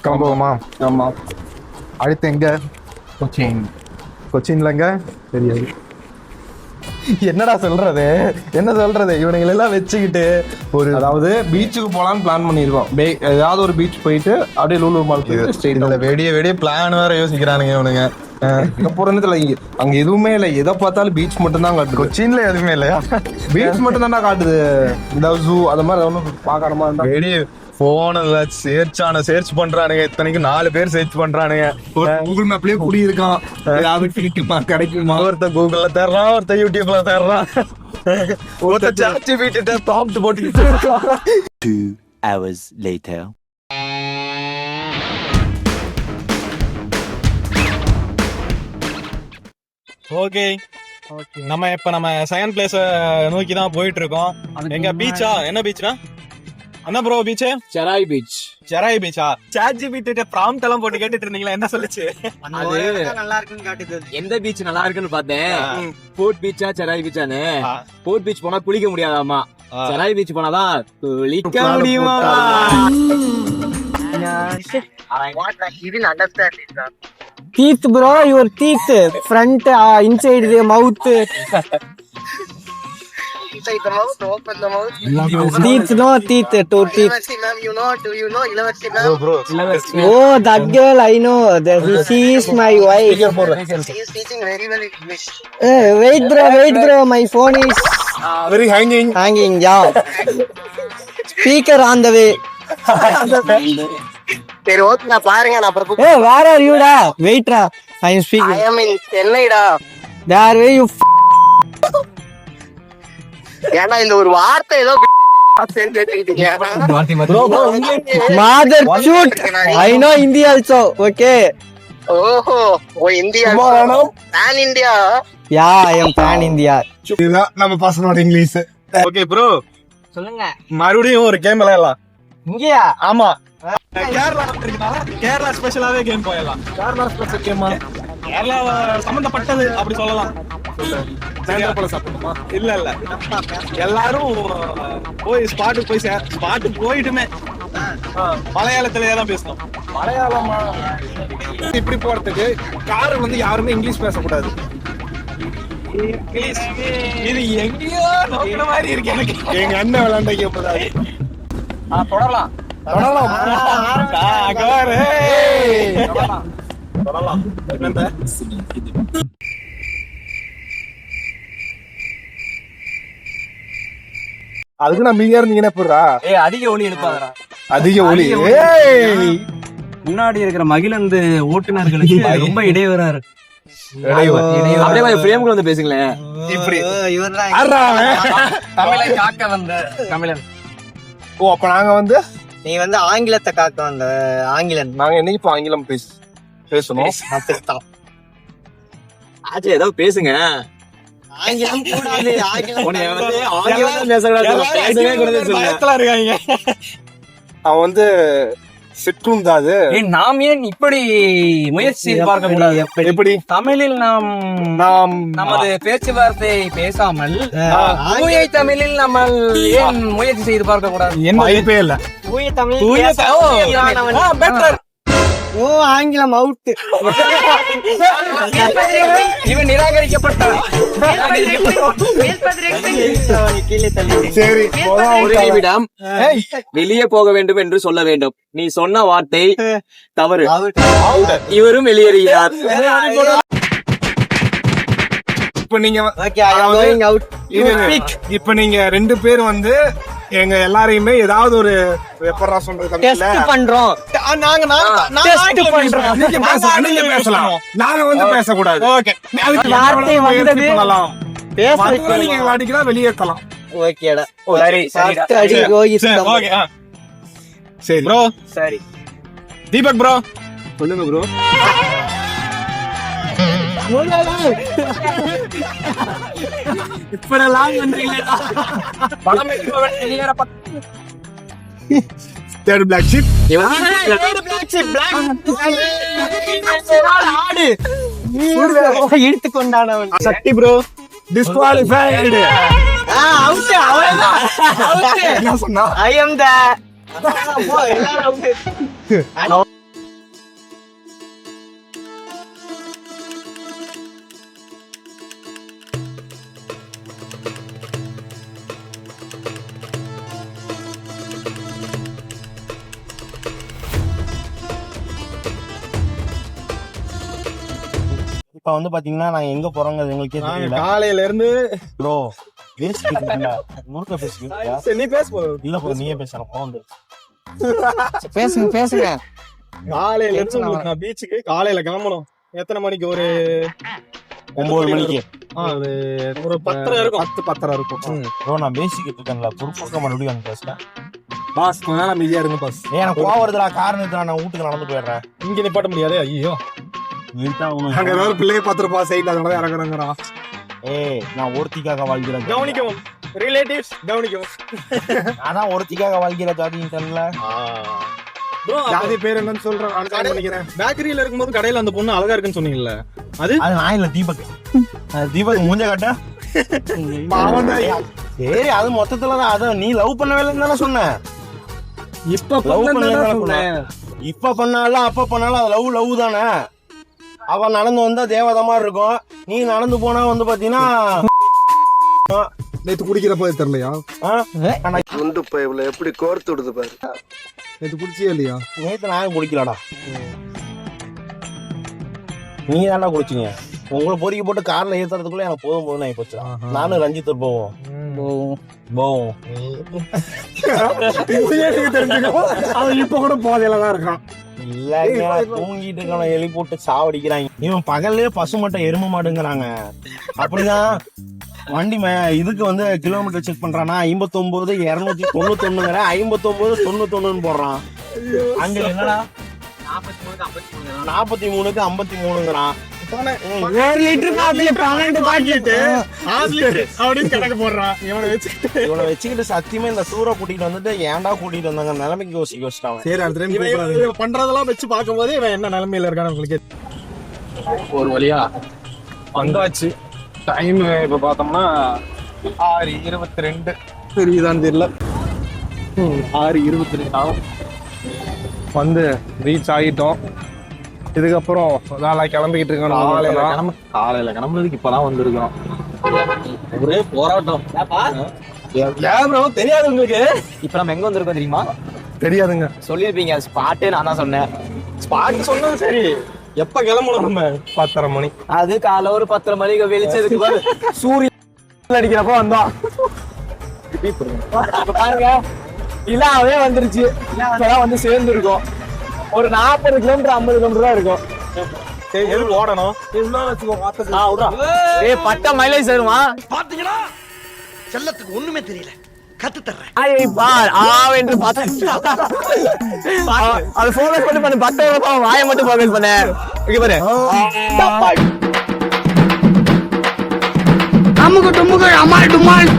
கிளம்புவோமா? ஆமா. அடுத்து எங்க? கொச்சின்லங்க தெரியாது. என்னடா சொல்றது, என்ன சொல்றது, இவனுங்களெல்லாம் வச்சுக்கிட்டு ஒரு அதாவது பீச்சுக்கு போலான்னு பிளான் பண்ணிருக்கோம். ஏதாவது ஒரு பீச் போயிட்டு அப்படியே லூலு மால் இதுல வெடிய பிளான் வேற யோசிக்கிறானுங்க இவனுங்க. புறத்துல அங்க எதுவுமே இல்லை, எதை பார்த்தாலும் பீச் மட்டும் தான் காட்டுது. கொச்சின்ல எதுவுமே இல்லையா? பீச் மட்டும் தானே காட்டுது. இந்த ஜூ அது மாதிரி ஒன்றும் பார்க்கணுமா? வெடிய போனதுல சர்ச் பண்றானுங்க. இத்தனைக்கு 4 பேர் சர்ச் பண்றானுங்க. கூகுள் மேப்லயே குடி இருக்கான், கிடைக்குமா கிடைக்குமா. ஒருத்தர் கூகுள்ல தேடுறான், ஒருத்தர் யூடியூப்ல தேடுறான், ஒருத்தர் ChatGPT ப்ராம்ப்ட் போட்டுக்கிட்டு இருக்கான். 2 hours later. ஓகே, நம்ம இப்ப செகண்ட் பிளேஸ் நோக்கி தான் போயிட்டு இருக்கோம். எங்க பீச்சா? என்ன பீச்னா என்ன bro beach? Cherai beach. Cherai பீச்சா? ChatGPT ப்ராம்ப்ட் எல்லாம் போட்டு கேட்டுட்டு இருந்தீங்களா? என்ன சொல்லுச்சு? அது நல்லா இருக்குன்னு காட்டுது. எந்த பீச் நல்லா இருக்குன்னு பார்த்தேன். போர்ட் பீச்சா செராய் பீச்சானு. போர்ட் பீச் போனா குளிக்க முடியாதாமா, செராய் பீச் போனாதான் குளிக்க முடியுமா. Teeth bro, your teeth, front, inside the mouth. Inside the mouth, open the mouth. Teeth, no teeth, two teeth. Do you know Ilavasi ma'am? Oh, that girl, I know. She is my wife. She is teaching very well English. Wait bro, my phone is very hanging. yeah. Speaker on the way. சரி okay, நான் பாருங்க, நான் அப்புறம் Hey, where are you da? Wait ra, I am speaking. I am in Chennai டா. There way you ஏன்னா இந்த ஒரு வார்த்தை ஏதோ mother shoot. I know Hindi also. Okay. ஓஹோ, ஓ India pan India. Yeah, I am pan India. இதுதான் நம்ம பசங்களோட இங்கிலீஷ். ஓகே ப்ரோ, சொல்லுங்க. மறுபடியும் ஒரு கேம் விளையாடலாம். இங்கயா? ஆமா, கேரளா இருக்கனால கேரளா ஸ்பெஷலாவே கேம் போயிடலாம். கேரளா ஸ்பெஷல் கேமா? கேரளா சம்பந்தப்பட்டது அப்படி சொல்லலாம். இல்ல எல்லாரும் போய் ஸ்பாட்டுக்கு போயிட்டுமே மலையாளத்திலேயே தான் பேசணும். மலையாளமா? இப்படி போறதுக்கு கார் யாருமே இங்கிலீஷ் பேசக்கூடாது. இது எங்கேயோ நோக்கிற மாதிரி இருக்கு எனக்கு. எங்க அண்ணன் விளையாண்ட கேப்பதாது. தொடரலாம். அதுக்கு நான் மீதியா இருந்தீங்கன்னா போடுறா. அதிக ஒலி எழுப்பாதரா. அதிக ஒலி. முன்னாடி இருக்கிற மகிழந்து ஓட்டுநர்களுக்கு ரொம்ப இடையூறா இருக்கு. அப்படியே பிரேம்குள்ள வந்து பேசுங்களேன். இப்படி தமிழை காக்க வந்த தமிழன். ஓ, அப்ப நாங்க நீ ஆங்கிலத்தை காக்க வந்த ஆங்கிலன். நாங்க என்னைக்கு இப்ப ஆங்கிலம் பேசணும்? ஆச்சு, ஏதோ பேசுங்க. ஆங்கிலம் கூடாது. அவன் சிற்றுந்தாது. நாம் ஏன் இப்படி முயற்சி செய்து பார்க்க கூடாது? எப்படி தமிழில் நாம் நமது பேச்சுவார்த்தை பேசாமல் தூய தமிழில் நம்ம ஏன் முயற்சி செய்து பார்க்க கூடாது? என்ன வாய்ப்பே இல்ல. தூய தமிழ். ஓ, ஆங்கிலம் அவுட். இவன் நிராகரிக்கப்பட்டான். சரி, ஒரு நிமிடம். வெளியே போக வேண்டும் என்று சொல்ல வேண்டும். நீ சொன்ன வார்த்தை தவறு. இவரும் வெளியேறுகிறார். இப்ப நீங்க 2 பேர் எங்க எல்லாரையுமே ஏதாவது ஒரு எப்பறா சொல்றது பண்றோம். நீங்க பேசலாம், நாங்க பேசக்கூடாது. நீங்க அடிக்கலாம், வெளியேற்றலாம். ஓகேடா. சரி ப்ரோ. சரி தீபக் ப்ரோ, சொல்லுங்க ப்ரோ. இப்படெல்லாம் பண்றீங்களா? Third black sheep. எடுத்துக்கொண்டானவன் Sakthi bro disqualified. I am the இப்ப வந்து பாத்தீங்கன்னா நாங்க எங்க போறோங்க எங்களுக்கே நாங்க தெரியல காலையில இருந்து ப்ரோ முழுக்க பேசுவீங்க சரி, நீ பேச போ. இல்ல ப்ரோ நீயே பேசணும் போன் பேசுங்க பேசுங்க. காலையில இருந்து உங்களுக்கு நான் பீச்சுக்கு காலையில கிளம்பணும். எத்தனை மணிக்கு? ஒரு 9 மணிக்கு அது ஒரு 10:30 இருக்கும். 10 இருக்கும். ப்ரோ நான் பேசிக்கிட்டு இருக்கேன்ல பொறுப்பாக்க மறுபடியும் வந்து பேசுறேன் பாஸ் கொஞ்ச நேரம் அமைதியா இருங்க பாஸ். எனக்கு கோவம் வருதுடா காரணத்துல நான் வீட்டுக்கு நடந்து போயிடுறேன் இங்க நிப்பாட்ட முடியாது. ஐயோ அங்க ஏதாவது பிள்ளைய பாத்துருப்பா சைட்ல அதனால இறங்குறாங்கடா. ஏய் நான் ஒருத்திக்காக வாழ்கிறேன் கவனிக்கவும் ரிலேட்டிவ்ஸ் கவனிக்கவும். அதான் ஒருத்திக்காக வாழ்கிற ஜாதியும் தெரியல ஜாதி பேர் என்னன்னு சொல்றேன் நினைக்கிறேன். பேக்கரியில இருக்கும்போது கடையில அந்த பொண்ணு அழகா இருக்குன்னு சொன்னீங்கல்ல, அது அது நான் இல்ல தீபக் தீபக் மூஞ்ச காட்ட சரி அது மொத்தத்துல தான் அதான் நீ லவ் பண்ணவே இல்லைன்னு தானே சொன்ன இப்ப லவ் பண்ணல பண்ண இப்ப பண்ணாலும் அப்ப பண்ணாலும் அது லவ் தானே அவன் நடந்து வந்தா தேவதை மாதிரி இருக்கும் நீ நடந்து போனா வந்து பாத்தீங்கன்னா நேத்து குடிக்கிறப்ப தெரியலையா? குண்டு பைப்ல எப்படி கோர்த்து விடுது பாரு. நேத்து குடிச்சியே இல்லையா? நேத்து நான் குடிக்கலடா நீ தான்டா குடிச்சீங்க உங்களை பொறுக்கி போட்டு கார்ல ஏத்துறதுக்குள்ள எனக்கு போதும் ஆகி போச்சு நானும் ரஞ்சித் போவோம் அவன் இப்ப கூட போதையில தான் இருக்கான். இல்லங்க தூங்கிட்டு இருக்கான எலி போட்டு சாவடிக்கிறாங்க இவன் பகல்லே பசு மட்டும் எரும மாடுங்கிறாங்க அப்படிதான் வண்டி இதுக்கு வந்து கிலோமீட்டர் செக் பண்றானா 59,291 59,91 போடுறான் அங்க என்னடா 43க்கு 53ங்கிறான் 1 லிட்டர் காத்துல 12 பாக்கெட் அப்படின்னு கணக்கு போடுறான். இவனை வச்சுக்கிட்டு சத்தியமா இந்த சூரை கூட்டிட்டு வந்துட்டு ஏன்டா கூட்டிட்டு வந்தாங்க நிலைமைக்கு யோசிக்க வச்சுட்டாங்க. சரி அடுத்த டைம் இவன் பண்றதெல்லாம் வச்சு பார்க்கும்போது இவன் என்ன நிலைமையில இருக்கான்னு உங்களுக்கு ஒரு வழியா வந்தாச்சு. டைம் இப்ப பார்த்தோம்னா 6:22 தெரியுதான்னு தெரியல. 6:22 ஆகும். வந்து ரீச் ஆகிட்டோம். இதுக்கப்புறம் வேலை கிளம்பிக்கிட்டு இருக்கோம். காலையில கிளம்புறதுக்கு இப்பதான் வந்திருக்கோம். ஒரே போராட்டம். தெரியாது உங்களுக்கு? இப்ப நம்ம எங்க வந்திருக்கோம் தெரியுமா? தெரியாதுங்க. சொல்லியிருப்பீங்க ஸ்பாட்டே நான் தான் சொன்னேன். ஸ்பாட் சொன்னது சரி. எப்ப கிளம்பணும்? நம்ம 10:30 மணி. அது காலை ஒரு 10:30 மணிக்கு வெளிச்சதுக்கு சூரியன் அடிக்கிறப்ப வந்தோம். பாருங்க இல்லாவே வந்துருச்சு. இப்பதான் வந்து சேர்ந்து இருக்கோம். ஒரு 40 கிலோமீட்டர் 50 கிலோமீட்டர் தான் இருக்கும். எது ஓடணும்? பட்ட மைலேஜ் தருமா? பாத்தீங்களா செல்லத்துக்கு ஒண்ணுமே தெரியல கத்து தர்றேன். என்று அது போக்கஸ் மட்டும் பண்ணு. 10 வாயை மட்டும் போக்கஸ் பண்ண. அமுக டுமுக அமால் டுமால்